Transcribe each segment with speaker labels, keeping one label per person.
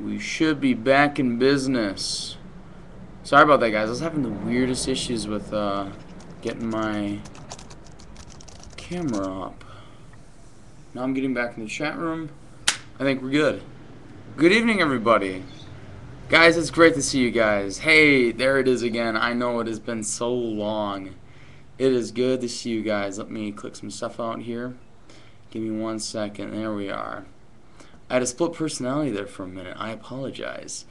Speaker 1: We should be back in business. Sorry about that, guys. I was having the weirdest issues with getting my camera up. Now I'm getting back in the chat room. I think we're good. Good evening, everybody. Guys, it's great to see you guys. Hey, there it is again. I know it has been so long. It is good to see you guys. Let me click some stuff out here. Give me 1 second. There we are. I had a split personality there for a minute. I apologize.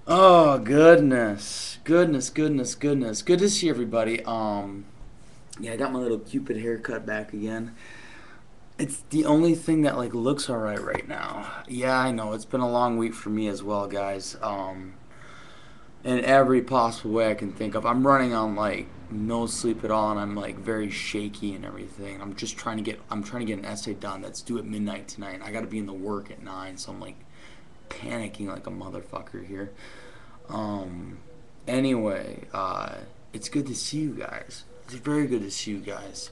Speaker 1: Oh, goodness. Goodness. Good to see everybody. Yeah, I got my little Cupid haircut back again. It's the only thing that like looks alright right now. Yeah, I know. It's been a long week for me as well, guys. In every possible way I can think of. I'm running on like no sleep at all, and I'm like very shaky and everything. I'm trying to get an essay done that's due at midnight tonight. I got to be in the work at 9, so I'm like panicking like a motherfucker here. Um, anyway, it's good to see you guys. It's very good to see you guys.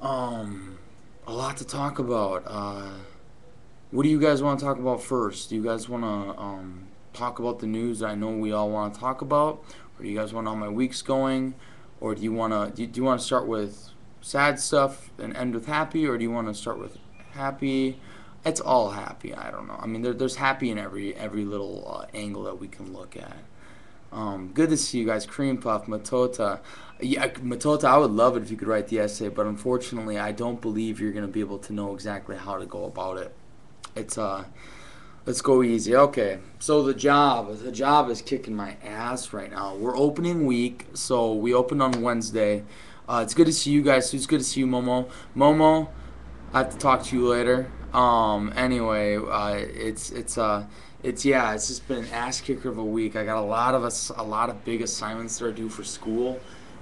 Speaker 1: Um, a lot to talk about. What do you guys want to talk about first? Do you guys want to talk about the news that I know we all want to talk about, or do you guys want to know how my week's going, or do you want to start with sad stuff and end with happy, or do you want to start with happy? It's all happy. I don't know. I mean, there's happy in every little angle that we can look at. Good to see you guys. Cream Puff, Matota. Yeah, Matota, I would love it if you could write the essay, but unfortunately, I don't believe you're going to be able to know exactly how to go about it. It's let's go easy. Okay, so the job is kicking my ass right now. We're opening week, so we opened on Wednesday. It's good to see you guys. It's good to see you, Momo. Momo, I have to talk to you later. Anyway, it's just been an ass kicker of a week. I got a lot of big assignments that are due for school,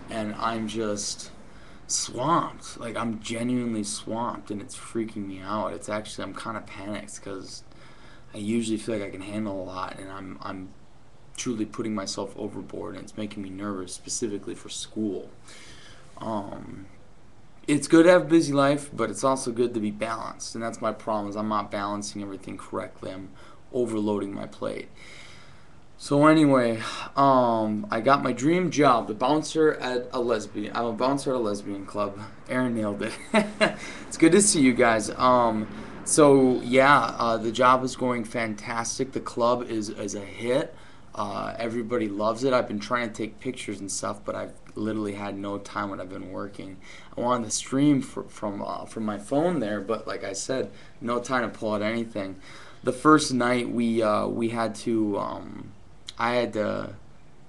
Speaker 1: and I'm just swamped. Like I'm genuinely swamped, and it's freaking me out. I'm kind of panicked because I usually feel like I can handle a lot, and I'm truly putting myself overboard, and it's making me nervous specifically for school. Um, it's good to have a busy life, but it's also good to be balanced, and that's my problem. Is I'm not balancing everything correctly. I'm overloading my plate. So anyway, I got my dream job, the bouncer at a lesbian. I'm a bouncer at a lesbian club. Aaron nailed it. It's good to see you guys. So yeah, the job is going fantastic. The club is a hit. Everybody loves it. I've been trying to take pictures and stuff, but I've literally had no time when I've been working. I wanted to stream from my phone there, but like I said, no time to pull out anything. The first night we had to I had to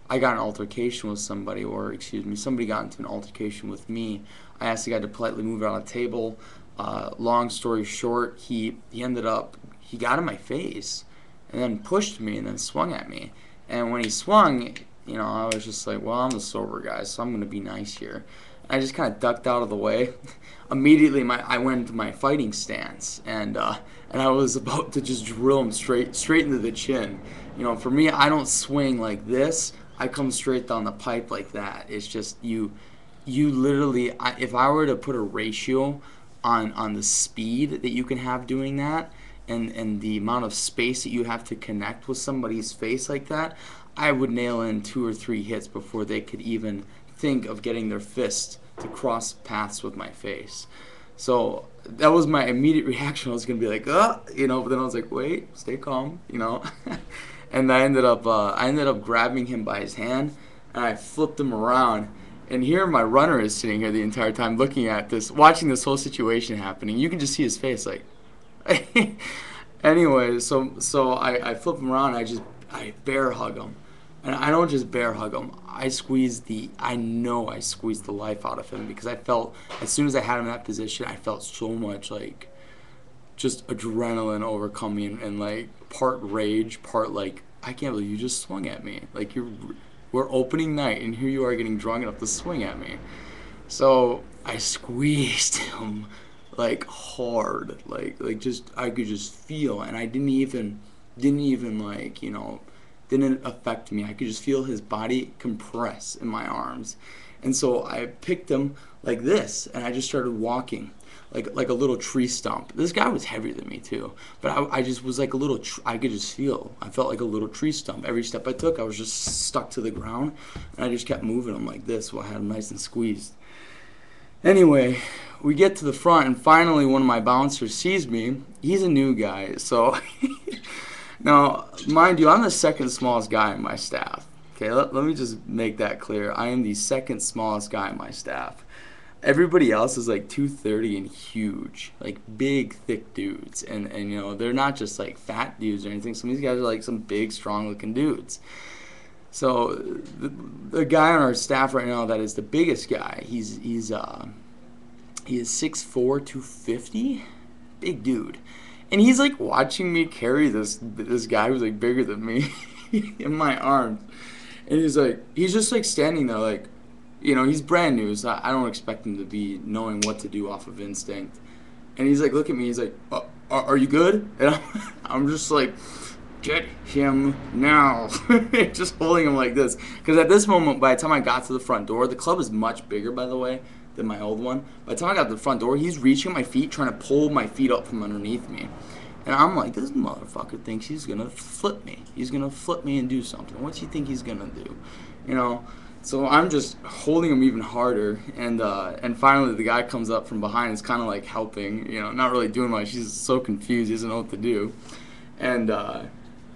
Speaker 1: I got an altercation with somebody, or excuse me, somebody got into an altercation with me. I asked the guy to politely move it on a table. Long story short, he got in my face and then pushed me and then swung at me. And when he swung, I was just like, well, I'm the sober guy, so I'm gonna be nice here. And I just kind of ducked out of the way. Immediately, I went into my fighting stance, and I was about to just drill him straight into the chin. For me, I don't swing like this. I come straight down the pipe like that. It's just you literally. If I were to put a ratio on the speed that you can have doing that, and the amount of space that you have to connect with somebody's face like that, I would nail in 2 or 3 hits before they could even think of getting their fist to cross paths with my face. So that was my immediate reaction. I was gonna be like, but then I was like, wait, stay calm. And I ended up grabbing him by his hand, and I flipped him around. And here my runner is sitting here the entire time looking at this, watching this whole situation happening. You can just see his face like. Anyway, so I flip him around. I bear hug him, and I don't just bear hug him. I know I squeezed the life out of him, because I felt, as soon as I had him in that position, I felt so much like just adrenaline overcome me, and like part rage, part like, I can't believe you just swung at me. Like, we're opening night, and here you are getting drunk enough to swing at me. So I squeezed him like hard, like just, I could just feel, and I didn't even like, didn't affect me. I could just feel his body compress in my arms. And so I picked him like this, and I just started walking like a little tree stump. This guy was heavier than me too, but I just was like a little. I could just feel. I felt like a little tree stump. Every step I took, I was just stuck to the ground, and I just kept moving him like this while I had him nice and squeezed. Anyway, we get to the front, and finally one of my bouncers sees me. He's a new guy, so now, mind you, I'm the second smallest guy in my staff. Okay, let me just make that clear. I am the second smallest guy in my staff. Everybody else is like 230 and huge, like big, thick dudes. And you know, they're not just like fat dudes or anything. Some of these guys are like some big, strong-looking dudes. So the guy on our staff right now that is the biggest guy, he is 6'4", 250, big dude, and he's like watching me carry this guy who's like bigger than me in my arms, and he's just like standing there like, you know, he's brand new, so I don't expect him to be knowing what to do off of instinct, and he's like, look at me, he's like, are you good? And I'm just like, get him now. Just holding him like this. Because at this moment, by the time I got to the front door, the club is much bigger, by the way, than my old one. By the time I got to the front door, he's reaching my feet, trying to pull my feet up from underneath me. And I'm like, this motherfucker thinks he's going to flip me. He's going to flip me and do something. What's he think he's going to do? You know? So I'm just holding him even harder. And finally, the guy comes up from behind. It's kind of like helping, you know, not really doing much. He's so confused. He doesn't know what to do.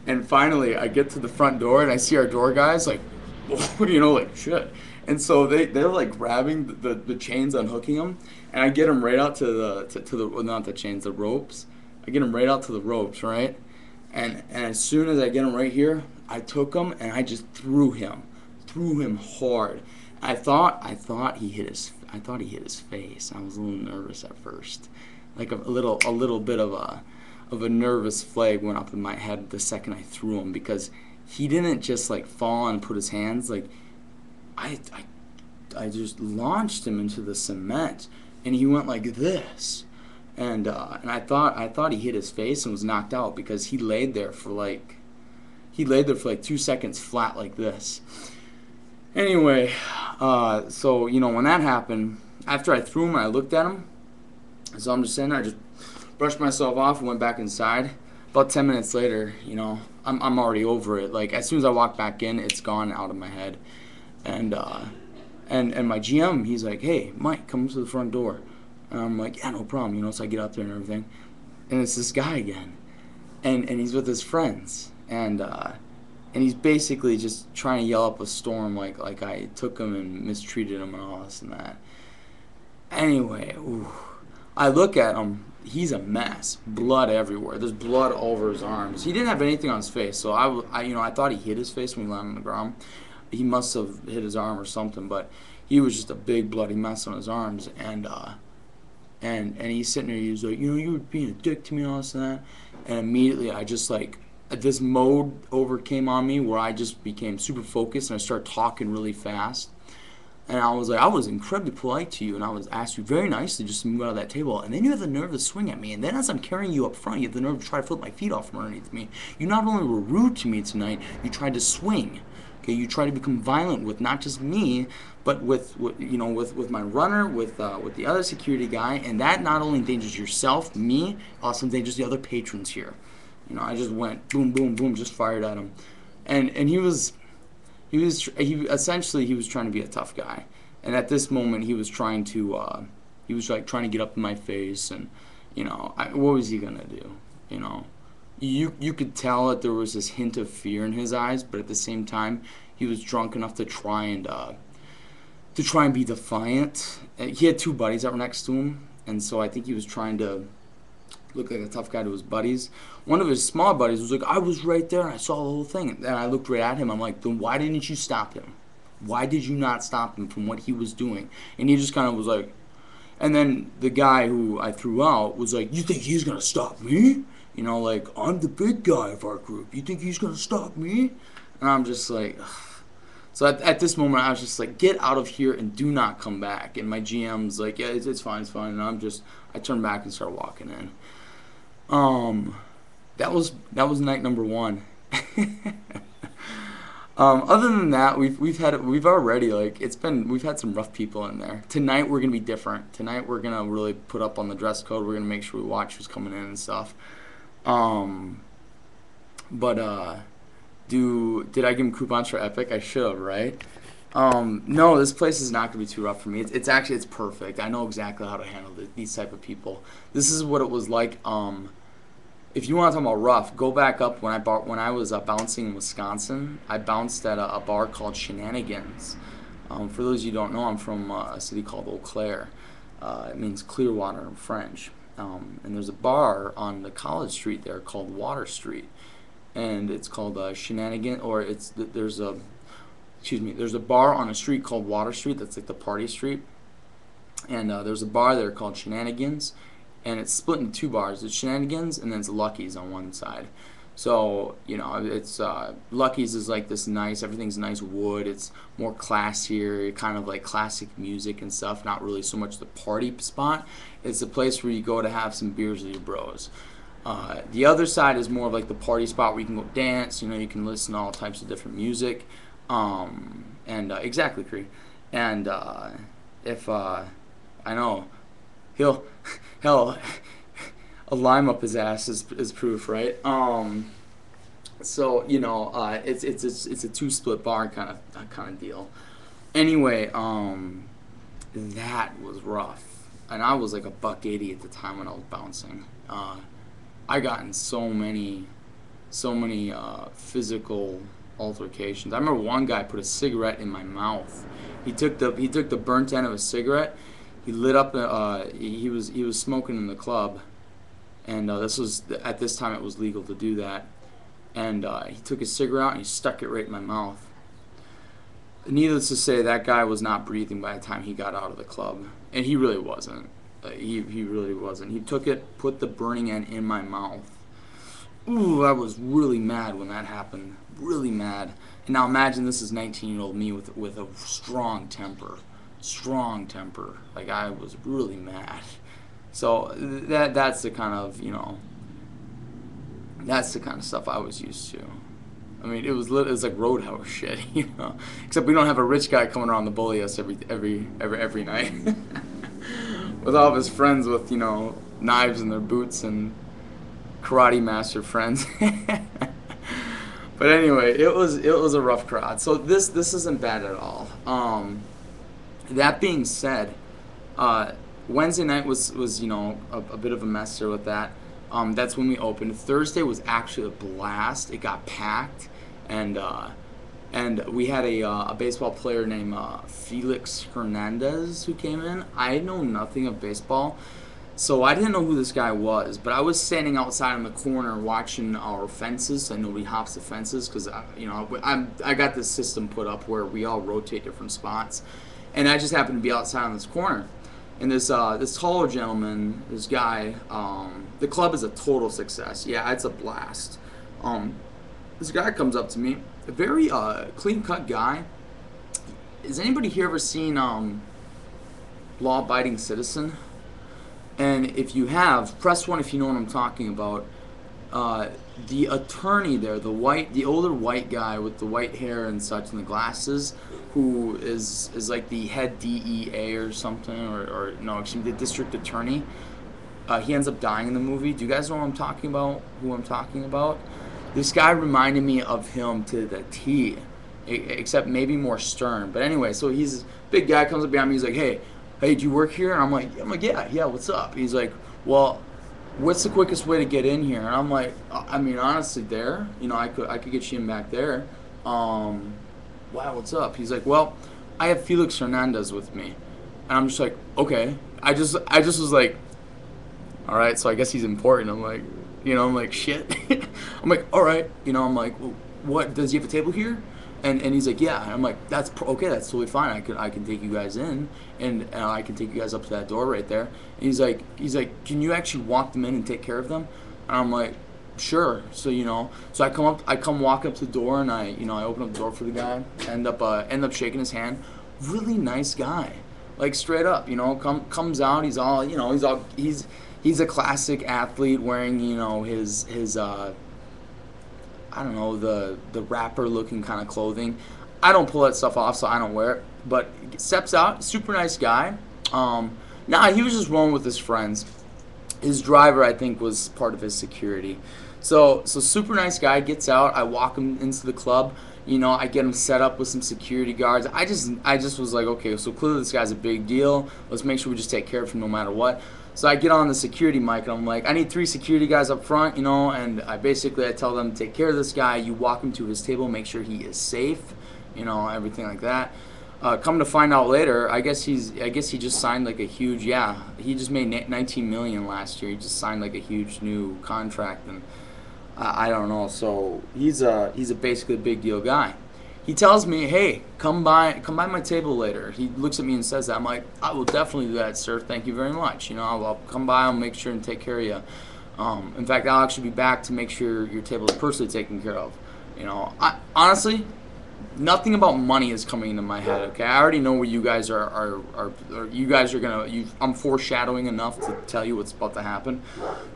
Speaker 1: And finally, I get to the front door, and I see our door guys, like, you know, like, shit. And so they're, like, grabbing the chains, unhooking them, and I get them right out to the well, not the chains, the ropes. I get them right out to the ropes, right? And as soon as I get him right here, I took him, and I just threw him hard. I thought he hit his face. I was a little nervous at first, like a little bit of a nervous flag went up in my head the second I threw him, because he didn't just like fall and put his hands, like I just launched him into the cement, and he went like this, and I thought he hit his face and was knocked out, because he laid there for like 2 seconds flat like this. Anyway, so you know, when that happened, after I threw him, I looked at him, so I'm just sitting there, I just brushed myself off and went back inside. About 10 minutes later, you know, I'm already over it. Like, as soon as I walk back in, it's gone out of my head. And my GM, he's like, hey, Mike, come to the front door. And I'm like, yeah, no problem, you know, so I get out there and everything. And it's this guy again. And he's with his friends. And he's basically just trying to yell up a storm like I took him and mistreated him and all this and that. Anyway, I look at him. He's a mess. Blood everywhere. There's blood all over his arms. He didn't have anything on his face, so I thought he hit his face when he landed on the ground. He must have hit his arm or something, but he was just a big bloody mess on his arms. And he's sitting there. He was like, you know, you were being a dick to me and all this and that. And immediately, I just like, this mode overcame on me where I just became super focused and I started talking really fast. And I was like, I was incredibly polite to you, and I was asked you very nicely just to move out of that table. And then you have the nerve to swing at me. And then as I'm carrying you up front, you have the nerve to try to flip my feet off from underneath me. You not only were rude to me tonight, you tried to swing. Okay, you tried to become violent with not just me, but with my runner, with the other security guy, and that not only endangers yourself, me, also endangers the other patrons here. You know, I just went boom, boom, boom, just fired at him, and he essentially was trying to be a tough guy, and at this moment he was trying to trying to get up in my face, and you know, what was he gonna do? You know, you could tell that there was this hint of fear in his eyes, but at the same time he was drunk enough to try and be defiant. He had two buddies that were next to him, and so I think he was trying to look like a tough guy to his buddies. One of his small buddies was like, I was right there, I saw the whole thing. And I looked right at him, I'm like, then why didn't you stop him? Why did you not stop him from what he was doing? And he just kind of was like, and then the guy who I threw out was like, you think he's going to stop me? You know, like, I'm the big guy of our group. You think he's going to stop me? And I'm just like, ugh. So at this moment, I was just like, get out of here and do not come back. And my GM's like, yeah, it's fine. And I turned back and started walking in. That was night number one. Other than that, we've already like we've had some rough people in there. Tonight we're gonna be different. Tonight we're gonna really put up on the dress code. We're gonna make sure we watch who's coming in and stuff. Um, but did I give him coupons for Epic? I should have, right? No, this place is not gonna be too rough for me. It's actually it's perfect. I know exactly how to handle these type of people. This is what it was like. If you want to talk about rough, go back up when I was bouncing in Wisconsin. I bounced at a bar called Shenanigans. For those of you who don't know, I'm from a city called Eau Claire. It means Clearwater in French. And there's a bar on the College Street there called Water Street, and it's called Shenanigan, or there's a bar on a street called Water Street. That's like the party street, and there's a bar there called Shenanigans, and it's split into two bars. It's Shenanigans, and then it's Lucky's on one side. So it's Lucky's is like this nice. Everything's nice wood. It's more classier, kind of like classic music and stuff. Not really so much the party spot. It's a place where you go to have some beers with your bros. The other side is more of like the party spot where you can go dance. You can listen to all types of different music. And exactly, Cree. And if I know he'll hell a lime up his ass is proof, right? So it's a two split bar kind of deal. Anyway, that was rough, and I was like a $1.80 at the time when I was bouncing. I got in so many physical altercations. I remember one guy put a cigarette in my mouth. He took the burnt end of a cigarette. He lit up. He was smoking in the club, and this was at this time it was legal to do that. And he took his cigarette out and he stuck it right in my mouth. Needless to say, that guy was not breathing by the time he got out of the club, and he really wasn't. He really wasn't. He took it, put the burning end in my mouth. Ooh, I was really mad when that happened. Really mad. And now imagine this is 19-year-old me with a strong temper. Strong temper. Like, I was really mad. So that's the kind of that's the kind of stuff I was used to. I mean, it was like Roadhouse shit, Except we don't have a rich guy coming around to bully us every night, with all of his friends with knives in their boots and karate master friends. But anyway, it was a rough crowd. So this isn't bad at all. That being said, Wednesday night was a bit of a mess there with that. That's when we opened. Thursday was actually a blast. It got packed, and we had a baseball player named Felix Hernandez who came in. I know nothing of baseball, so I didn't know who this guy was. But I was standing outside in the corner watching our fences, so nobody hops the fences, because I got this system put up where we all rotate different spots, and I just happened to be outside in this corner. And this taller gentleman, this guy, the club is a total success. Yeah, it's a blast. This guy comes up to me, a very clean-cut guy. Has anybody here ever seen Law Abiding Citizen? And if you have, press 1 if you know what I'm talking about. The attorney there, the older white guy with the white hair and such and the glasses, who is like the head DEA or something, or no, excuse me, the district attorney. He ends up dying in the movie. Do you guys know what I'm talking about? Who I'm talking about? This guy reminded me of him to the T, except maybe more stern. But anyway, so he's this big guy, comes up behind me. He's like, hey, do you work here? And I'm like, yeah. What's up? He's like, well, what's the quickest way to get in here? And I'm like, I mean, honestly, there, I could get you in back there. Wow, what's up? He's like, well, I have Felix Hernandez with me. And I'm just like, okay. I just was like, all right, so I guess he's important. I'm like, shit. I'm like, all right. I'm like, well, what, does he have a table here? And he's like, yeah. And I'm like, that's okay. That's totally fine. I can take you guys in, and I can take you guys up to that door right there. And he's like, can you actually walk them in and take care of them? And I'm like, sure. So so I come walk up to the door, and I open up the door for the guy. End up shaking his hand. Really nice guy, like straight up. Comes out. He's a classic athlete wearing his I don't know, the rapper looking kind of clothing. I don't pull that stuff off, so I don't wear it. But steps out, super nice guy. Um, nah, he was just rolling with his friends. His driver, I think, was part of his security. So super nice guy gets out. I walk him into the club. You know, I get him set up with some security guards. I just was like, okay, so clearly this guy's a big deal. Let's make sure we just take care of him no matter what. So I get on the security mic and I'm like, I need 3 security guys up front, you know, and I tell them to take care of this guy. You walk him to his table, make sure he is safe, you know, everything like that. Come to find out later, I guess he just signed like a huge, yeah, he just made 19 million last year. He just signed like a huge new contract, and I don't know. So he's a basically a big deal guy. He tells me, hey, come by my table later. He looks at me and says that. I'm like, I will definitely do that, sir. Thank you very much. You know, I'll come by. I'll make sure and take care of you. In fact, I'll actually be back to make sure your table is personally taken care of. You know, honestly, nothing about money is coming into my head. Okay, I already know where you guys are you guys are gonna. I'm foreshadowing enough to tell you what's about to happen.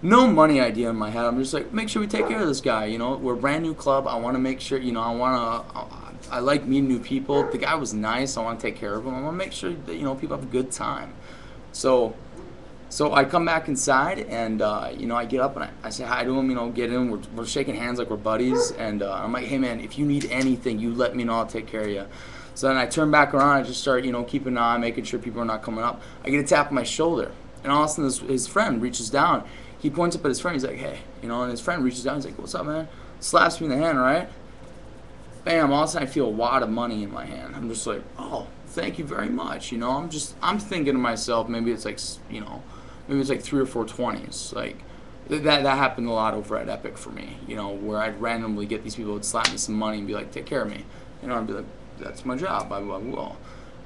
Speaker 1: No money idea in my head. I'm just like, make sure we take care of this guy. You know, we're a brand new club. I want to make sure. You know, I like meeting new people. The guy was nice. I want to take care of him. I want to make sure that people have a good time. So so I come back inside and I get up and I say hi to him. Get in. We're shaking hands like we're buddies. And I'm like, hey man, if you need anything, you let me know. I'll take care of you. So then I turn back around. I just start keeping an eye, making sure people are not coming up. I get a tap on my shoulder, and all of a sudden his friend reaches down. He points up at his friend. He's like, hey, and his friend reaches down. He's like, what's up, man? Slaps me in the hand, right? Bam! All of a sudden I feel a wad of money in my hand. I'm just like, oh, thank you very much. I'm thinking to myself, maybe it's like, maybe it's like 3 or 4 20s. Like that happened a lot over at Epic for me. Where I'd randomly get these people who would slap me some money and be like, take care of me. I'd be like, that's my job. I will.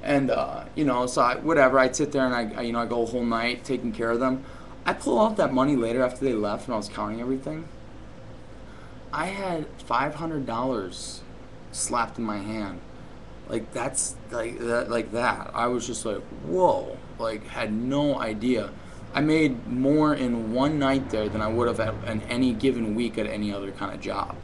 Speaker 1: And so whatever. I'd sit there and I go a whole night taking care of them. I pull out that money later after they left and I was counting everything. I had $500 slapped in my hand. Like that's like that. I was just like, whoa. Like had no idea. I made more in one night there than I would have in any given week at any other kind of job.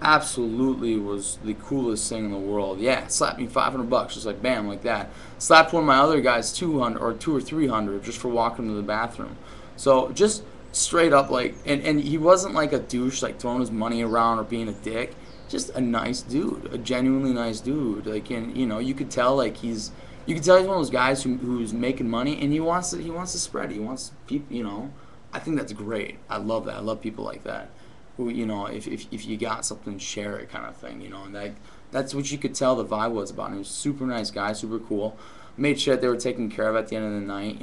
Speaker 1: Absolutely was the coolest thing in the world. Yeah, slapped me $500, just like bam, like that. Slapped one of my other guys 200 or 2 or 300 just for walking to the bathroom. So just straight up like, and he wasn't like a douche, like throwing his money around or being a dick. Just a nice dude, a genuinely nice dude. Like, and you could tell like you can tell he's one of those guys who's making money and he wants to spread it. He wants people. I think that's great. I love that. I love people like that. Who if you got something, share it kind of thing. And that's what you could tell the vibe was about him. He was a super nice guy, super cool. Made sure that they were taken care of at the end of the night.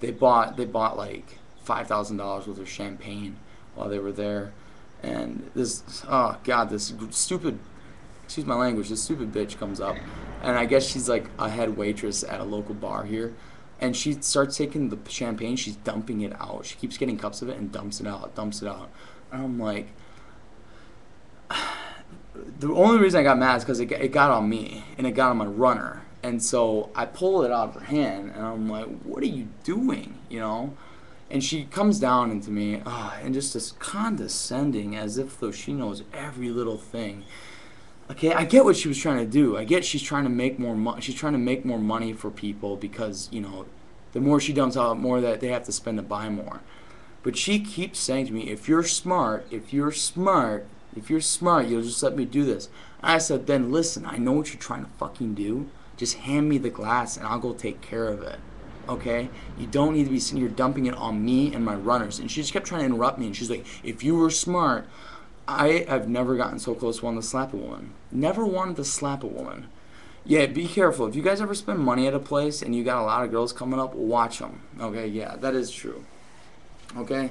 Speaker 1: They bought like $5,000 worth of champagne while they were there. And this stupid, excuse my language, this stupid bitch comes up, and I guess she's like a head waitress at a local bar here, and she starts taking the champagne, she's dumping it out. She keeps getting cups of it and dumps it out. And I'm like, the only reason I got mad is because it got on me, and it got on my runner. And so I pull it out of her hand, and I'm like, what are you doing, And she comes down into me, and just as condescending as if though she knows every little thing. Okay, I get what she was trying to do. I get she's trying to make more money. She's trying to make more money for people because the more she dumps out, the more that they have to spend to buy more. But she keeps saying to me, if you're smart, you'll just let me do this. And I said, then listen, I know what you're trying to fucking do. Just hand me the glass and I'll go take care of it. Okay? You don't need to be sitting here dumping it on me and my runners. And she just kept trying to interrupt me. And she's like, if you were smart, I have never gotten so close to wanting to slap a woman. Never wanted to slap a woman. Yeah, be careful. If you guys ever spend money at a place and you got a lot of girls coming up, watch them. Okay? Yeah, that is true. Okay?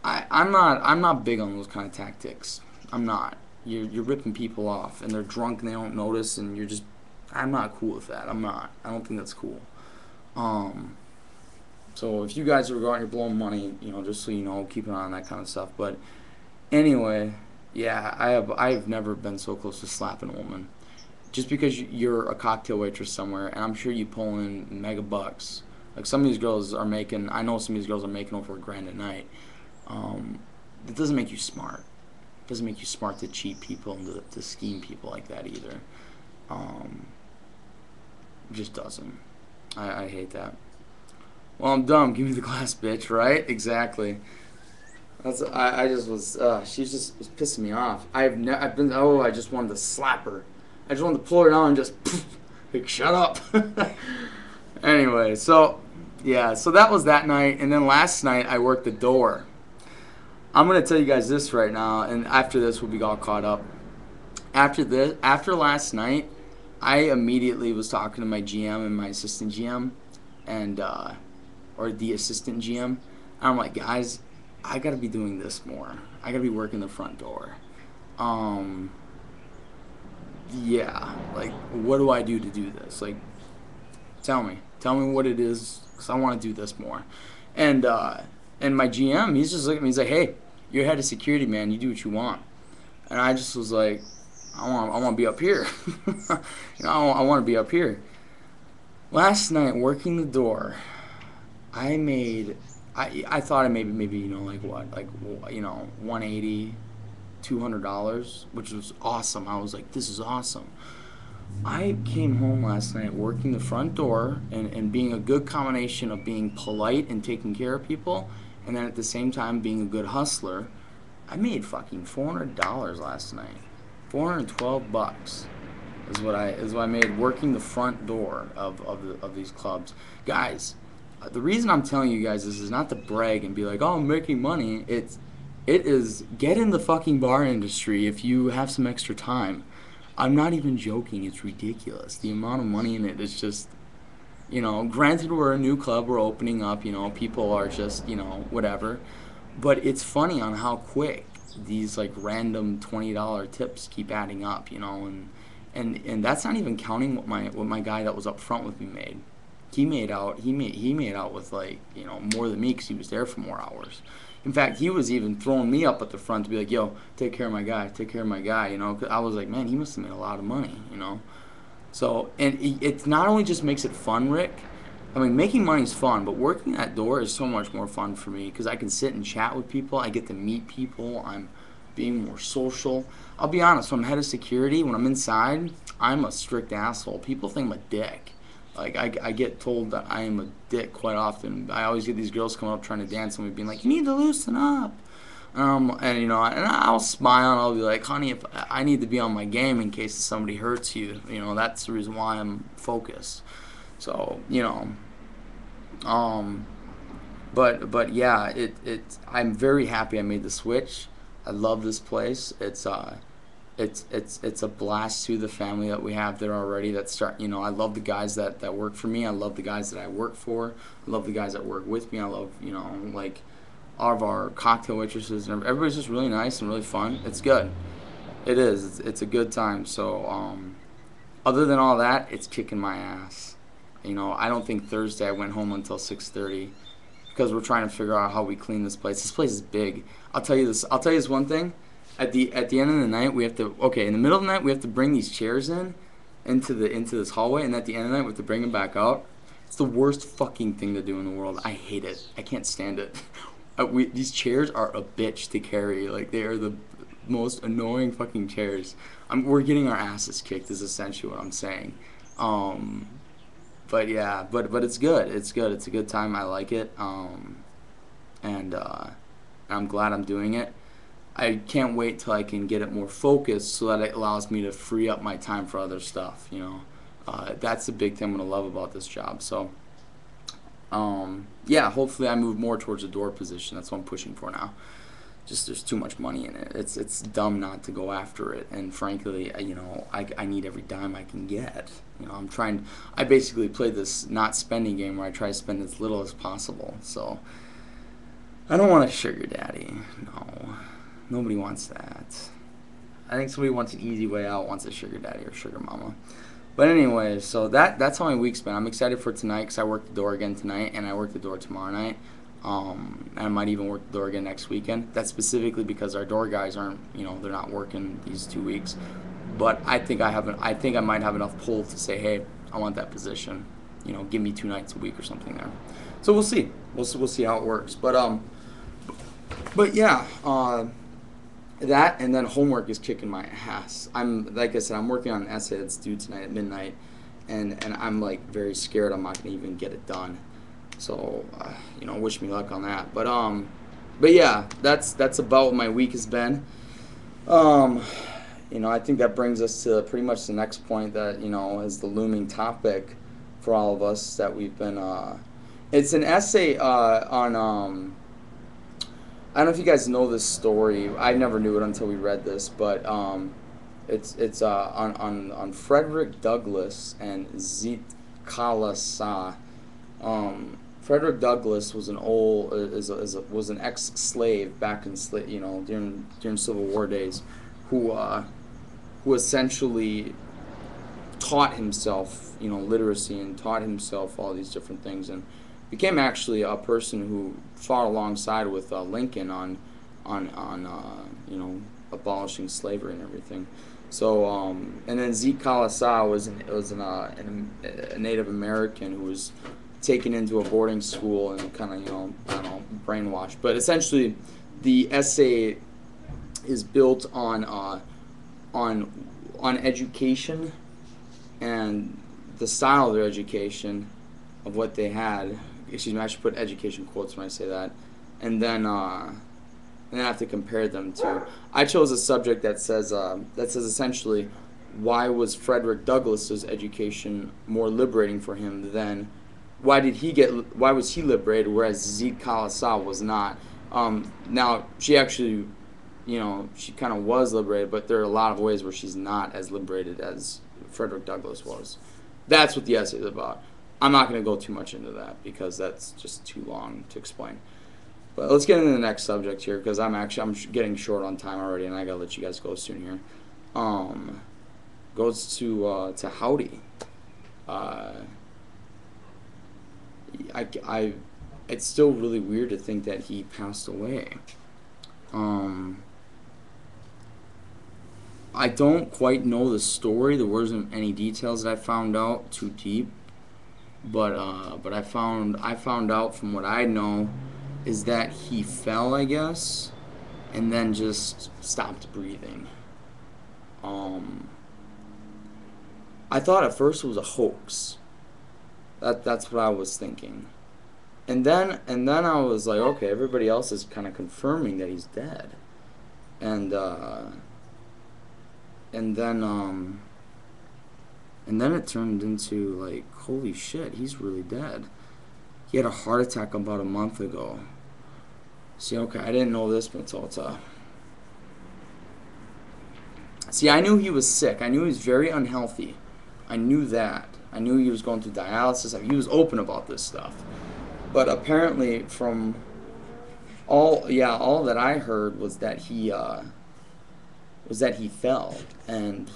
Speaker 1: I'm not big on those kind of tactics. I'm not. You're ripping people off and they're drunk and they don't notice and I'm not cool with that. I'm not. I don't think that's cool. So if you guys are going, you're blowing money, just so you know, keep an eye on that kind of stuff. But anyway, yeah, I've never been so close to slapping a woman. Just because you're a cocktail waitress somewhere, and I'm sure you pull in mega bucks. Like some of these girls are making, I know some of these girls are making over $1,000 a night. doesn't make you smart. It doesn't make you smart to cheat people and to scheme people like that either. It just doesn't. I hate that. Well, I'm dumb. Give me the glass, bitch. Right? Exactly. I just was. She just was pissing me off. I've been. Oh, I just wanted to slap her. I just wanted to pull her down and just, like, shut up. Anyway, so yeah, so that was that night, and then last night I worked the door. I'm gonna tell you guys this right now, and after this we'll be all caught up. After last night, I immediately was talking to my GM and my assistant GM, and or the assistant GM. And I'm like, guys, I gotta be doing this more. I gotta be working the front door. Yeah, like, what do I do to do this? Like, tell me what it is, because I want to do this more. And my GM, he's just looking at me, he's like, hey, you're head of security, man, you do what you want. And I just was like, I want to be up here. I want to be up here. Last night, working the door, I thought I maybe like what, like, 180, $200, which was awesome. I was like, this is awesome. I came home last night working the front door and being a good combination of being polite and taking care of people, and then at the same time being a good hustler. I made fucking $400 last night. $412 is what I made working the front door of these clubs. Guys, the reason I'm telling you guys this is not to brag and be like, oh, I'm making money. It is, get in the fucking bar industry if you have some extra time. I'm not even joking. It's ridiculous. The amount of money in it is just, granted we're a new club, we're opening up, people are just, whatever. But it's funny on how quick these like random $20 tips keep adding up, and that's not even counting what my guy that was up front with me made. He made out with like, more than me because he was there for more hours. In fact, he was even throwing me up at the front to be like, yo, take care of my guy. 'Cause I was like, man, he must have made a lot of money, So, and it not only just makes it fun, Rick. I mean, making money is fun, but working that door is so much more fun for me because I can sit and chat with people. I get to meet people. I'm being more social. I'll be honest, when I'm head of security, when I'm inside, I'm a strict asshole. People think I'm a dick. Like, I get told that I am a dick quite often. I always get these girls coming up trying to dance with me being like, you need to loosen up. And I'll smile and I'll be like, honey, if I need to be on my game in case somebody hurts you, that's the reason why I'm focused. So, but yeah, I'm very happy I made the switch. I love this place. It's a blast to the family that we have there already. I love the guys that work for me. I love the guys that I work for. I love the guys that work with me. I love, like, all of our cocktail waitresses, and everybody's just really nice and really fun. It's good. It is. It's a good time. So, other than all that, it's kicking my ass. I don't think Thursday I went home until 6:30 because we're trying to figure out how we clean this place. This place is big. I'll tell you this one thing. At the end of the night, we have to, in the middle of the night, we have to bring these chairs into this hallway, and at the end of the night, we have to bring them back out. It's the worst fucking thing to do in the world. I hate it. I can't stand it. These chairs are a bitch to carry. Like, they are the most annoying fucking chairs. We're getting our asses kicked is essentially what I'm saying. But yeah, but it's good. It's good. It's a good time. I like it. And I'm glad I'm doing it. I can't wait till I can get it more focused so that it allows me to free up my time for other stuff, That's the big thing I'm going to love about this job. So, yeah, hopefully I move more towards a door position. That's what I'm pushing for now. Just there's too much money in it. It's dumb not to go after it. And frankly, I need every dime I can get. I basically play this not spending game where I try to spend as little as possible. So, I don't want a sugar daddy. No. Nobody wants that. I think somebody wants an easy way out, wants a sugar daddy or sugar mama. But anyway, so that's how my week's been. I'm excited for tonight because I work the door again tonight, and I work the door tomorrow night. And I might even work the door again next weekend. That's specifically because our door guys aren't, they're not working these 2 weeks. But I think I might have enough pull to say, hey, I want that position. Give me 2 nights a week or something there. So we'll see. We'll see how it works. But
Speaker 2: But yeah, that and then homework is kicking my ass. I'm like I said, I'm working on an essay that's due tonight at midnight, and I'm like very scared I'm not gonna even get it done. So wish me luck on that. But yeah, that's about what my week has been. Um, I think that brings us to pretty much the next point that is the looming topic for all of us that we've been. It's an essay on. I don't know if you guys know this story. I never knew it until we read this, but it's on Frederick Douglass and Zeke Khalasa. Frederick Douglass was was an ex-slave back in during Civil War days, who who essentially taught himself literacy and taught himself all these different things and became actually a person who fought alongside with Lincoln on abolishing slavery and everything. So and then Zeke Khalasa a Native American who was taken into a boarding school and kind of I don't know, brainwashed. But essentially, the essay is built on on education and the style of their education of what they had. Excuse me, I should put education quotes when I say that, and then I have to compare them to. I chose a subject that says essentially, why was Frederick Douglass's education more liberating for him than why was he liberated whereas Zeke Khalasa was not. Now she actually, she kind of was liberated, but there are a lot of ways where she's not as liberated as Frederick Douglass was. That's what the essay is about. I'm not going to go too much into that because that's just too long to explain. But let's get into the next subject here because I'm getting short on time already, and I gotta let you guys go soon here. Um, Goes to Howdy. Uh, I it's still really weird to think that he passed away. Um, I don't quite know the story. There wasn't any details that I found out too deep, but I found out from what I know is that he fell, I guess, and then just stopped breathing. Um, I thought at first it was a hoax. That's what I was thinking. And then I was like, okay, everybody else is kind of confirming that he's dead. And and then and then it turned into like, holy shit, he's really dead. He had a heart attack about a month ago. See, okay, I didn't know this until See, I knew he was sick. I knew he was very unhealthy. I knew that. I knew he was going through dialysis. I mean, he was open about this stuff. But apparently, from all that I heard was that he fell and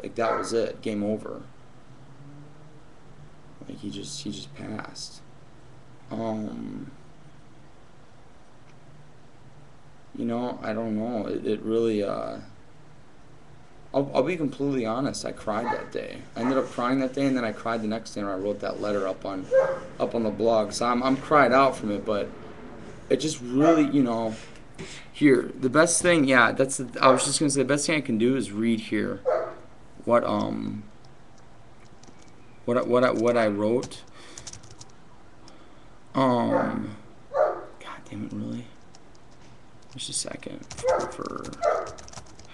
Speaker 2: like that was it, game over. Like he just passed. Um, I don't know. It really I'll be completely honest. I cried that day. I ended up crying that day, and then I cried the next day, and I wrote that letter up on the blog. So I'm cried out from it, but it just really, here the best thing. Yeah, I was just gonna say the best thing I can do is read here what what I wrote. God damn it, really? Just a second for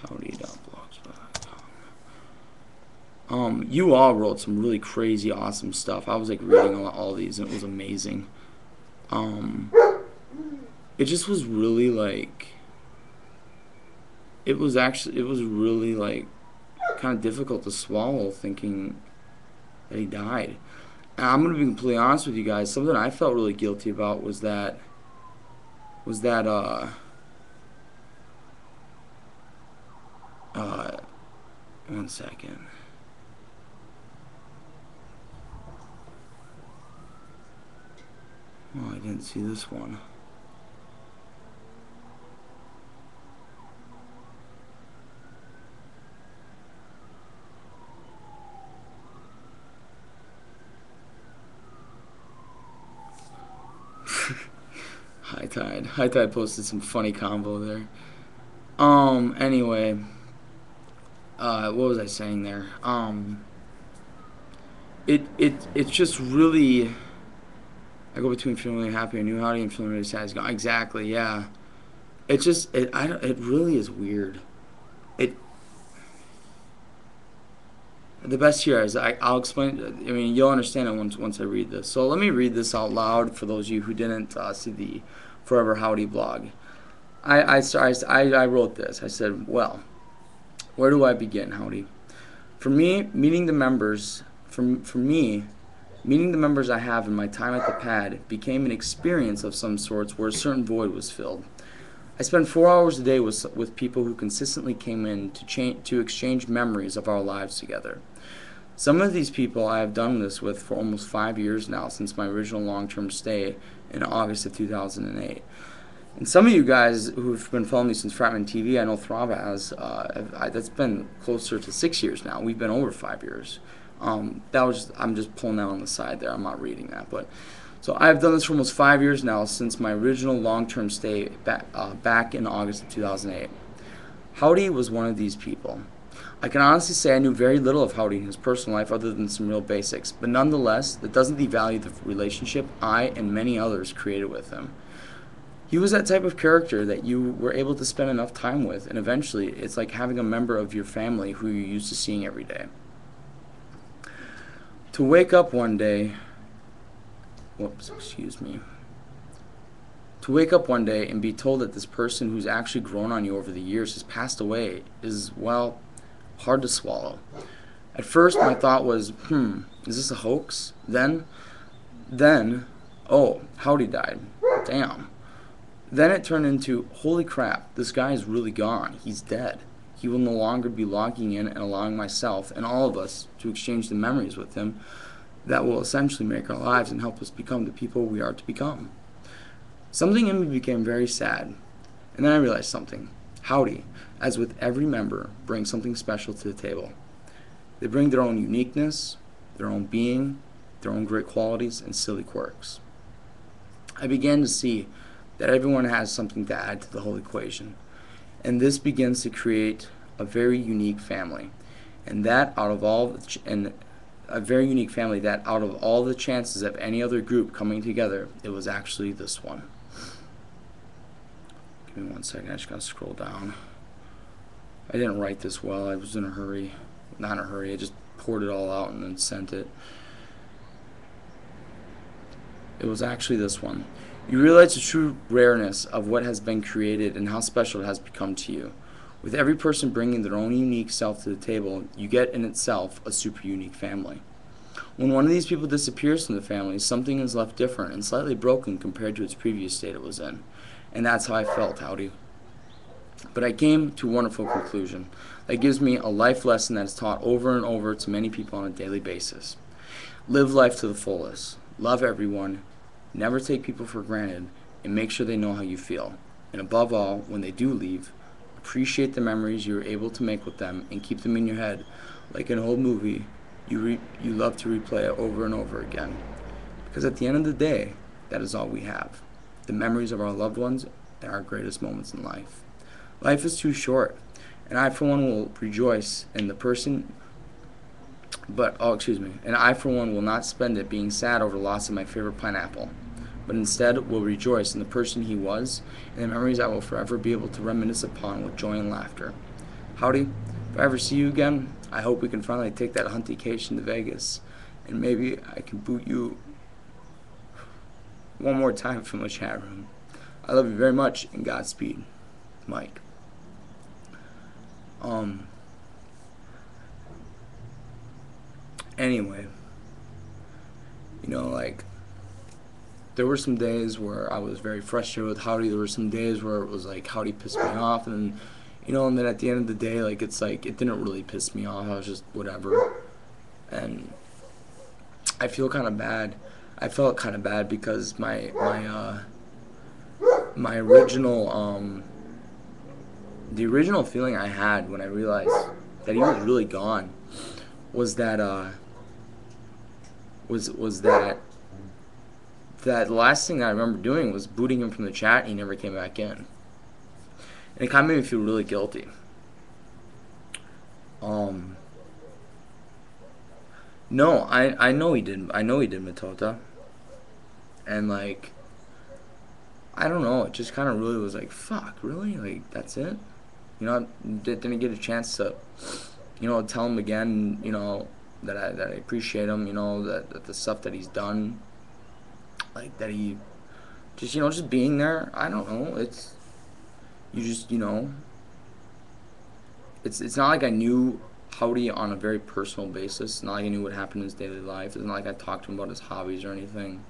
Speaker 2: howdy.blogspot.com. You all wrote some really crazy, awesome stuff. I was like reading all these, and it was amazing. Um, it just was really like, it was really like kind of difficult to swallow thinking that he died. And I'm gonna be completely honest with you guys. Something I felt really guilty about was that uh, one second. Oh, I didn't see this one.
Speaker 1: High Tide posted some funny combo there. Anyway, what was I saying there? It's just really. I go between feeling really happy and new howdy and feeling really sad. Exactly, yeah. It just it really is weird. It The best here is I'll explain. I mean, you'll understand it once I read this. So let me read this out loud for those of you who didn't see the Forever Howdy blog. I wrote this. I said, well, where do I begin, Howdy? For me, meeting the members. For me, meeting the members I have in my time at the pad became an experience of some sorts where a certain void was filled. I spent 4 hours a day with people who consistently came in to exchange memories of our lives together. Some of these people I have done this with for almost 5 years now, since my original long-term stay in August of 2008. And some of you guys who've been following me since Fratman TV, I know Throb has, that's been closer to 6 years now. We've been over 5 years. I'm just pulling that on the side there. I'm not reading that, but so I've done this for almost 5 years now, since my original long-term stay back in August of 2008. Howdy was one of these people. I can honestly say I knew very little of Howdy in his personal life other than some real basics, but nonetheless, that doesn't devalue the relationship I and many others created with him. He was that type of character that you were able to spend enough time with, and eventually it's like having a member of your family who you're used to seeing every day. To wake up one day To wake up one day and be told that this person who's actually grown on you over the years has passed away is, well, hard to swallow. At first, my thought was, is this a hoax? Then, oh, Howdy died. Damn. Then it turned into, holy crap, this guy is really gone. He's dead. He will no longer be logging in and allowing myself and all of us to exchange the memories with him that will essentially make our lives and help us become the people we are to become. Something in me became very sad, and then I realized something. Howdy, as with every member, brings something special to the table. They bring their own uniqueness, their own being, their own great qualities, and silly quirks. I began to see that everyone has something to add to the whole equation, and this begins to create a very unique family, and that out of all a very unique family that out of all the chances of any other group coming together, it was actually this one. Give me 1 second, I just gotta scroll down. I didn't write this well, I was in a hurry. Not in a hurry, I just poured it all out and then sent it. It was actually this one. You realize the true rareness of what has been created and how special it has become to you. With every person bringing their own unique self to the table, you get in itself a super unique family. When one of these people disappears from the family, something is left different and slightly broken compared to its previous state it was in. And that's how I felt, Howdy. But I came to a wonderful conclusion that gives me a life lesson that is taught over and over to many people on a daily basis. Live life to the fullest. Love everyone. Never take people for granted, and make sure they know how you feel. And above all, when they do leave, appreciate the memories you were able to make with them and keep them in your head like an old movie you love to replay it over and over again. Because at the end of the day, that is all we have. The memories of our loved ones and our greatest moments in life. Life is too short, and I for one will rejoice in the person and I for one will not spend it being sad over the loss of my favorite pineapple, but instead will rejoice in the person he was and the memories I will forever be able to reminisce upon with joy and laughter. Howdy, if I ever see you again, I hope we can finally take that huntication to Vegas, and maybe I can boot you one more time from the chat room. I love you very much, and Godspeed, Mike. Anyway, there were some days where I was very frustrated with Howdy. There were some days where it was like Howdy pissed me off, and and then at the end of the day, it didn't really piss me off. I was just whatever, and I feel kind of bad. I felt kind of bad because my original the original feeling I had when I realized that he was really gone was that
Speaker 2: that the last thing I remember doing was booting him from the chat, and he never came back in. And it kind of made me feel really guilty. No, I know he did. I know he did Matota. And like, I don't know. It just kind of really was like, fuck, really? Like, that's it? You know, I didn't get a chance to, you know, tell him again, you know, that I appreciate him, you know, that the stuff that he's done, like that he just, you know, just being there. I don't know. It's you just, you know, it's not like I knew Howdy on a very personal basis. It's not like I knew what happened in his daily life. It's not like I talked to him about his hobbies or anything.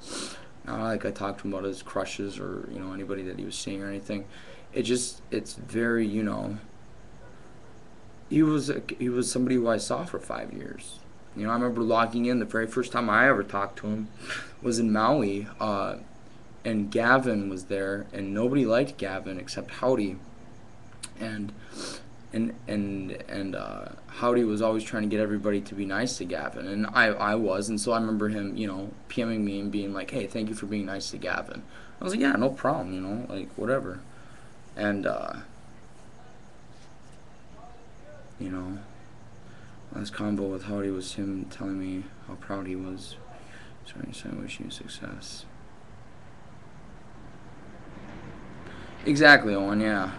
Speaker 2: Not like I talked to him about his crushes or, you know, anybody that he was seeing or anything. It's very, you know, he was somebody who I saw for 5 years. You know, I remember logging in the very first time I ever talked to him was in Maui, and Gavin was there, and nobody liked Gavin except Howdy, and Howdy was always trying to get everybody to be nice to Gavin, and I was, and so I remember him, you know, PMing me and being like, hey, thank you for being nice to Gavin. I was like, yeah, no problem, you know, like, whatever. And, you know, last convo with Howdy was him telling me how proud he was. Sorry, so I wish you success. Exactly, Owen, yeah.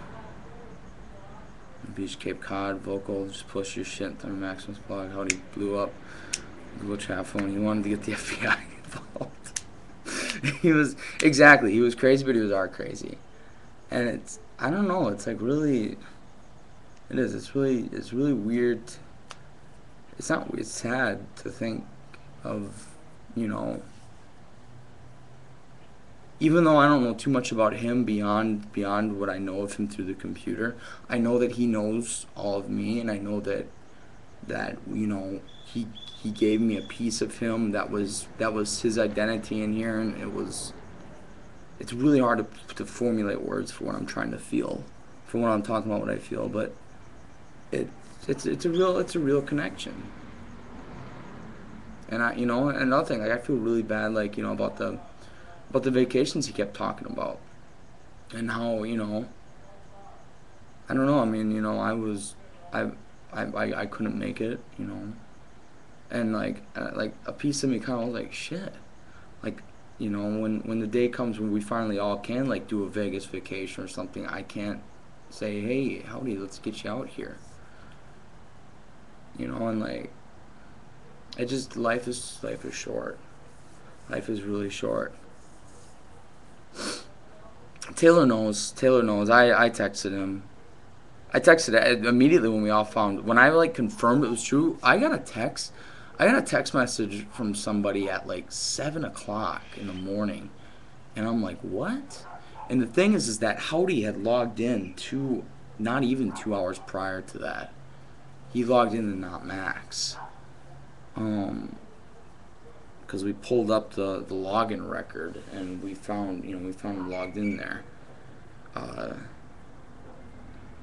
Speaker 2: Beach Cape Cod, vocal, just push your shit through Maximus blog. Howdy blew up Google chat phone. He wanted to get the FBI involved. He was crazy, but he was art crazy. And it's, I don't know, it's like really, it's really weird. It's sad to think of, you know, even though I don't know too much about him beyond what I know of him through the computer, I know that he knows all of me, and I know that you know, he gave me a piece of him that was his identity in here, and it's really hard to formulate words for what I'm trying to feel, for what I'm talking about, what I feel, but it's a real connection. And I, you know, another thing, like, I feel really bad, like, you know, about the vacations he kept talking about, and how, you know, I don't know, I mean, you know, I couldn't make it, you know, and like a piece of me kind of was like, shit, like, you know, when the day comes when we finally all can, like, do a Vegas vacation or something, I can't say, hey, Howdy, let's get you out here, you know, and like, it just, life is short. Life is really short. Taylor knows. I texted him. I texted immediately when we all found, when I like confirmed it was true. I got a text message from somebody at like 7 o'clock in the morning, and I'm like, what? And the thing is that Howdy had logged in not even 2 hours prior to that. He logged in to Not Max. Because we pulled up the login record, and we found him logged in there.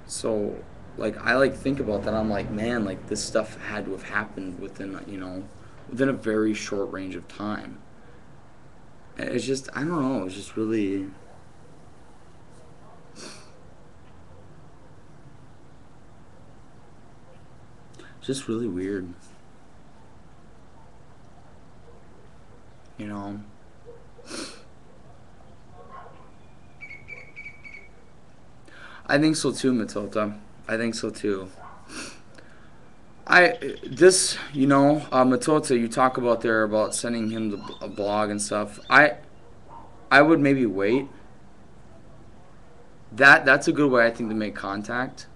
Speaker 2: So like, I like think about that. I'm like, man, like, this stuff had to have happened within a very short range of time. And it's just, I don't know. It's just really. Just really weird. You know. I think so too, Matilda. I think so too. Matilda, you talk about there about sending him a blog and stuff. I would maybe wait. That's a good way, I think, to make contact.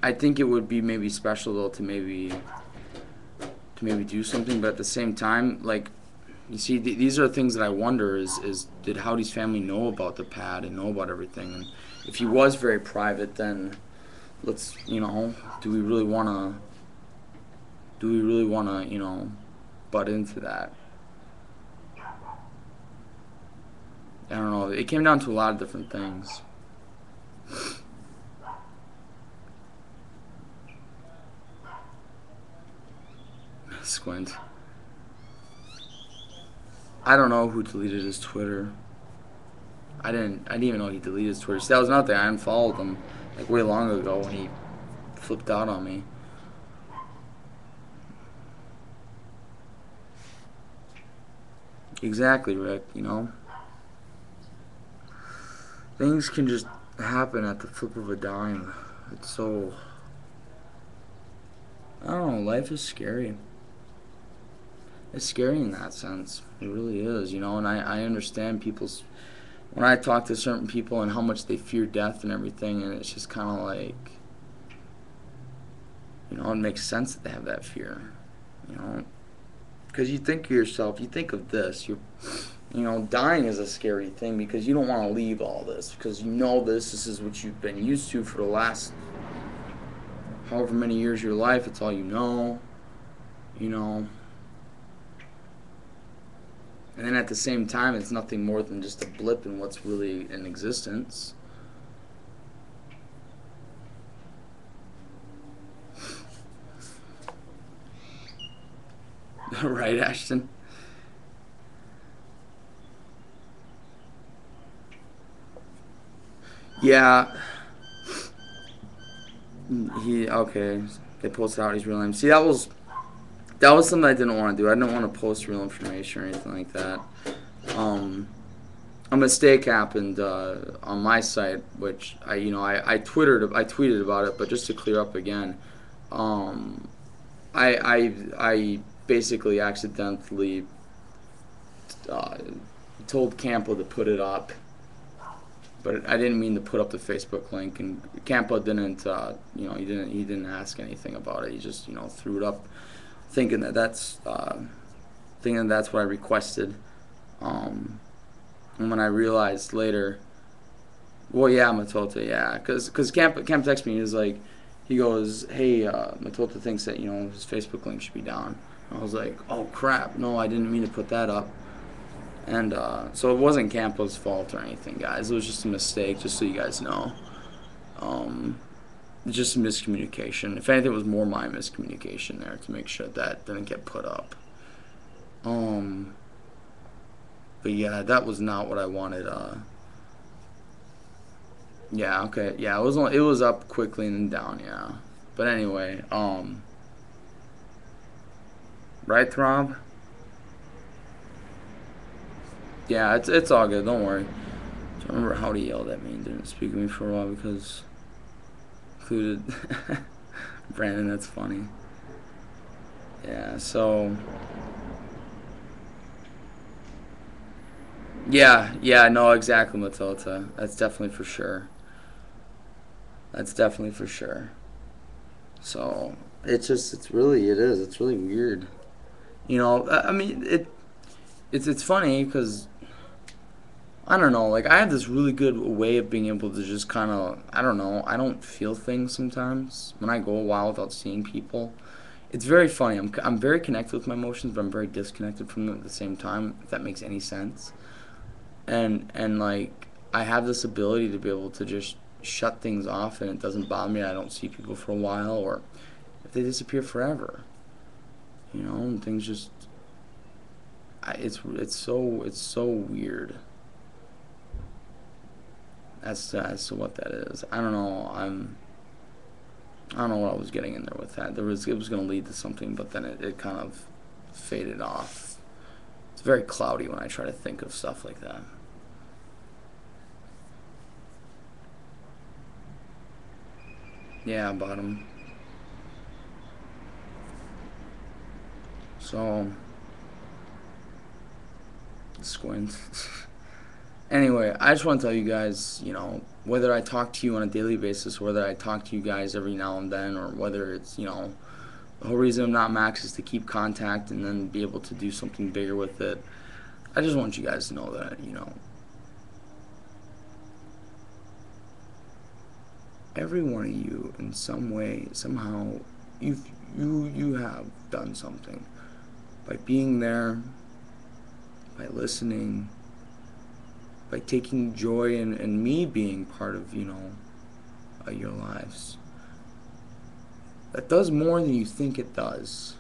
Speaker 2: I think it would be maybe special though to maybe do something, but at the same time, like, you see, these are things that I wonder is did Howdy's family know about the pad and know about everything? And if he was very private, then let's, you know, do we really want to, you know, butt into that? I don't know. It came down to a lot of different things. Squint. I don't know who deleted his Twitter. I didn't even know he deleted his Twitter. See, that was nothing. I unfollowed him like way long ago when he flipped out on me. Exactly, Rick. You know, things can just happen at the flip of a dime. It's so. I don't know. Life is scary. It's scary in that sense. It really is, you know. And I understand people's. When I talk to certain people and how much they fear death and everything, and it's just kind of like. You know, it makes sense that they have that fear. You know, because you think of yourself, you think of this. You know, dying is a scary thing because you don't want to leave all this because you know this is what you've been used to for the last however many years of your life. It's all you know. You know. And then at the same time, it's nothing more than just a blip in what's really in existence. Right, Ashton? Yeah. Okay. They posted out his real name. See, that was something I didn't want to do. I didn't want to post real information or anything like that. Um, a mistake happened on my site, which I tweeted about it, but just to clear up again, um, I basically accidentally uh, told Campo to put it up, but I didn't mean to put up the Facebook link. And Campo didn't, he didn't ask anything about it. He just threw it up, thinking that's what I requested. And when I realized later, well, yeah, Matota, yeah, because Camp texted me. He goes, hey, Matota thinks that his Facebook link should be down. I was like, oh crap, no, I didn't mean to put that up. And so it wasn't Campo's fault or anything, guys. It was just a mistake, just so you guys know. Just a miscommunication. If anything, it was more my miscommunication there to make sure that didn't get put up. But yeah, that was not what I wanted. Yeah, okay, yeah, it was up quickly and then down, yeah. But anyway, right, Throb? Yeah, it's all good. Don't worry. I remember how he yelled at me and didn't speak to me for a while because included Brandon. That's funny. Yeah. So. Yeah. Yeah. No. Exactly, Matilda. That's definitely for sure. That's definitely for sure. So it's really it's really weird. I mean it's funny because I don't know. Like I have this really good way of being able to just kind of I don't know. I don't feel things sometimes when I go a while without seeing people. It's very funny. I'm very connected with my emotions, but I'm very disconnected from them at the same time. If that makes any sense. And like I have this ability to be able to just shut things off, and it doesn't bother me. I don't see people for a while, or if they disappear forever. And things just. It's so weird. As to what that is. I don't know. I don't know what I was getting in there with that. It was going to lead to something, but then it kind of faded off. It's very cloudy when I try to think of stuff like that. Yeah, bottom. So, Squint. Anyway, I just want to tell you guys, whether I talk to you on a daily basis, or whether I talk to you guys every now and then, or whether it's, the whole reason I'm not Max is to keep contact and then be able to do something bigger with it. I just want you guys to know that, every one of you in some way, somehow, you have done something. By being there, by listening, by taking joy in me being part of, your lives. That does more than you think it does.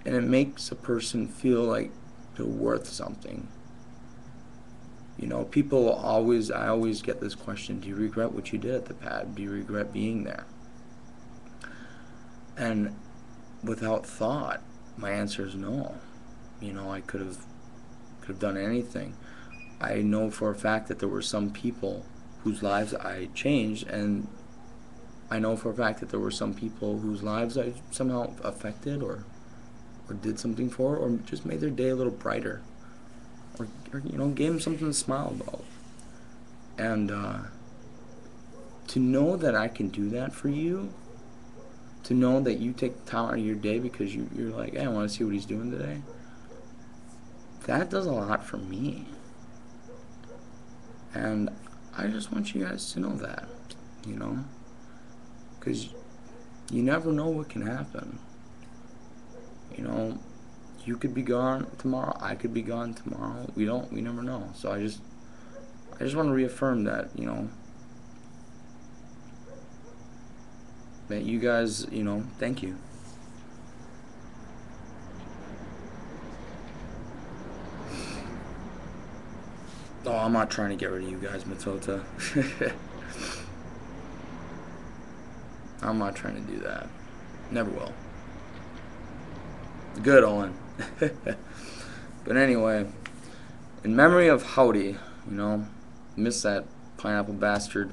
Speaker 1: And it makes a person feel like they're worth something. You know, I always get this question, do you regret what you did at the pad? Do you regret being there? And without thought, my answer is no. You know, I could have done anything. I know for a fact that there were some people whose lives I changed, and I know for a fact that there were some people whose lives I somehow affected or did something for, or just made their day a little brighter, or you know, gave them something to smile about. And to know that I can do that for you, to know that you take time out of your day because you're like, hey, I want to see what he's doing today, that does a lot for me. And I just want you guys to know that, you know, because you never know what can happen. You know, you could be gone tomorrow, I could be gone tomorrow. We never know. So I just want to reaffirm that, you know, that you guys, you know, thank you. Oh, I'm not trying to get rid of you guys, Matota. I'm not trying to do that. Never will. Good, Owen. But anyway, in memory of Howdy, you know, miss that pineapple bastard.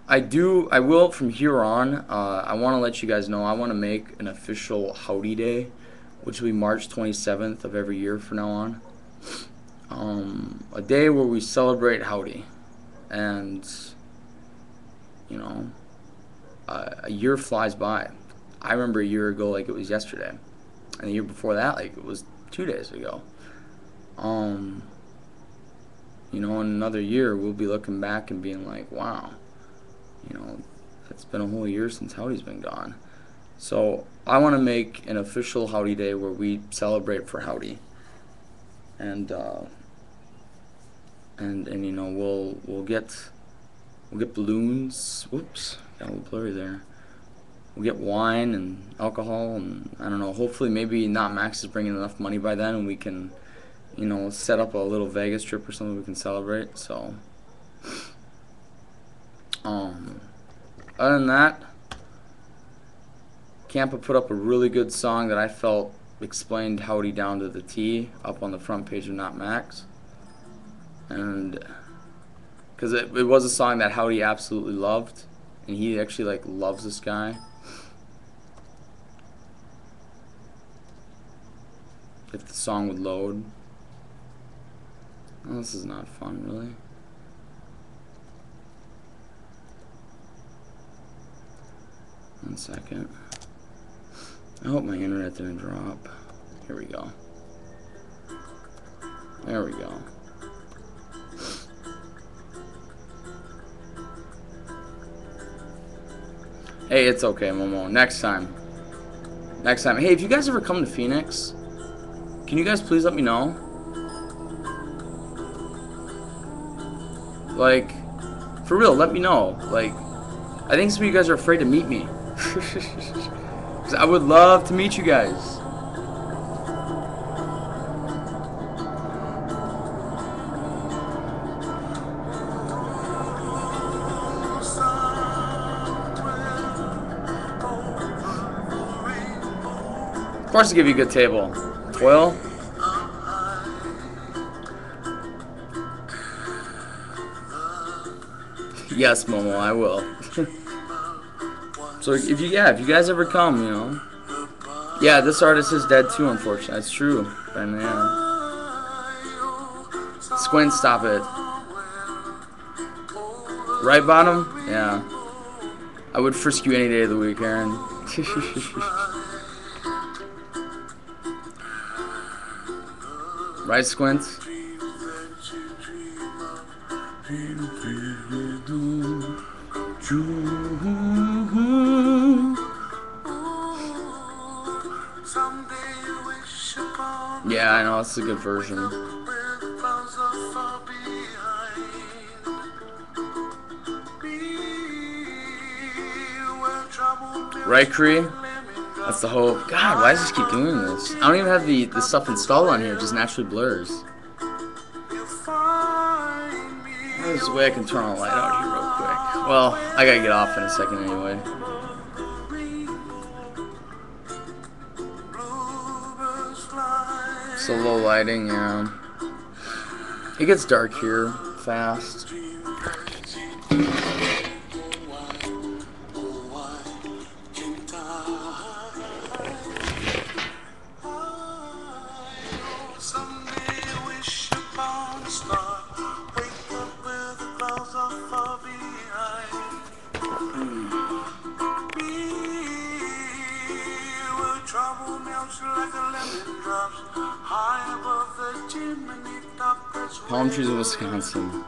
Speaker 1: I will from here on, I want to let you guys know, I want to make an official Howdy Day, which will be March 27th of every year from now on. A day where we celebrate Howdy. And, you know, a year flies by. I remember a year ago like it was yesterday. And the year before that, like it was 2 days ago. You know, in another year, we'll be looking back and being like, wow, you know, it's been a whole year since Howdy's been gone. So I want to make an official Howdy Day where we celebrate for Howdy. And you know, we'll get balloons. Whoops, got a little blurry there. We'll get wine and alcohol, and I don't know, hopefully maybe not Max is bringing enough money by then, and we can, you know, set up a little Vegas trip or something we can celebrate. So other than that, Campa put up a really good song that I felt explained Howdy down to the T up on the front page of Not Max. And because it was a song that Howdy absolutely loved, and he actually like loves this guy. If the song would load. Oh, this is not fun, really. One second. I hope my internet didn't drop. Here we go. There we go. Hey, it's okay, Momo. Next time. Next time. Hey, if you guys ever come to Phoenix, can you guys please let me know? Like, for real, let me know. Like, I think some of you guys are afraid to meet me. 'Cause I would love to meet you guys. Of course, I'll give you a good table. Well, yes, Momo, I will. So if you guys ever come, you know. Yeah, this artist is dead too, unfortunately. That's true. And yeah. Squint, stop it. Right bottom? Yeah. I would frisk you any day of the week, Aaron. Right, Squint? Yeah, I know, it's a good version. Right, Cree?
Speaker 2: That's the hope. God, why does this keep doing this? I don't even have the stuff installed on here. It just naturally blurs. There's a way I can turn on the light out here real quick. Well, I gotta get off in a second anyway. So low lighting, yeah. It gets dark here fast. Palm trees in Wisconsin.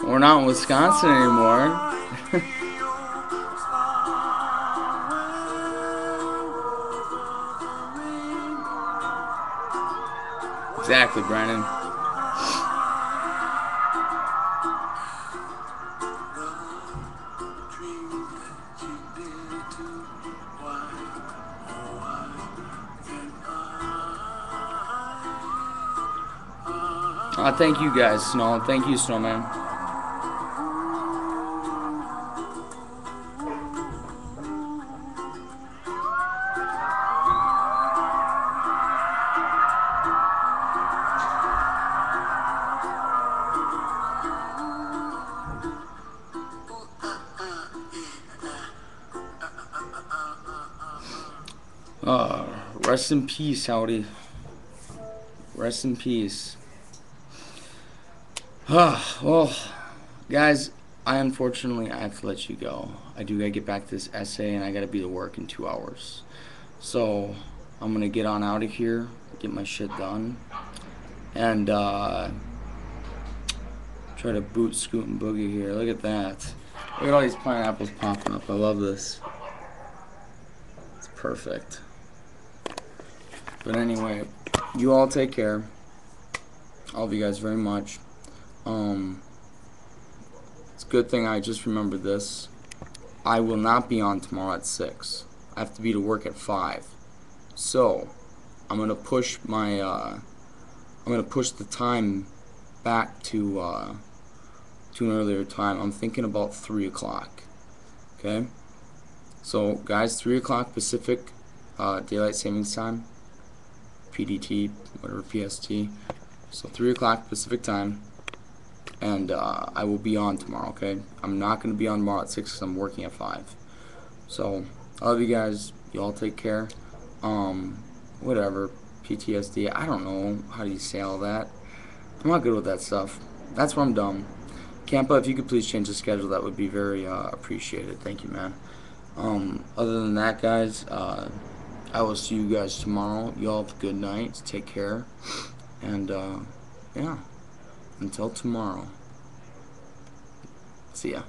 Speaker 2: We're not in Wisconsin anymore. Exactly, Brandon. Thank you guys, Snow. Thank you, Snowman. Rest in peace, Howdy. Rest in peace. Well, guys, I have to let you go. I do gotta get back to this essay, and I gotta be to work in 2 hours. So I'm gonna get on out of here, get my shit done, and try to boot, scoot, and boogie here. Look at that. Look at all these pineapples popping up. I love this. It's perfect. But anyway, you all take care. I love you guys very much. It's a good thing I just remembered this. I will not be on tomorrow at 6. I have to be to work at 5. So I'm gonna push my I'm gonna push the time back to an earlier time. I'm thinking about 3 o'clock. Okay. So guys, 3 o'clock Pacific Daylight Savings Time, PDT, whatever, PST. So 3 o'clock Pacific time. And I will be on tomorrow, okay? I'm not going to be on tomorrow at 6 because I'm working at 5. So, I love you guys. You all take care. Whatever. PTSD. I don't know. How do you say all that? I'm not good with that stuff. That's where I'm dumb. Campa, if you could please change the schedule, that would be very appreciated. Thank you, man. Other than that, guys, I will see you guys tomorrow. You all have a good night. Take care. And, yeah. Until tomorrow. See ya.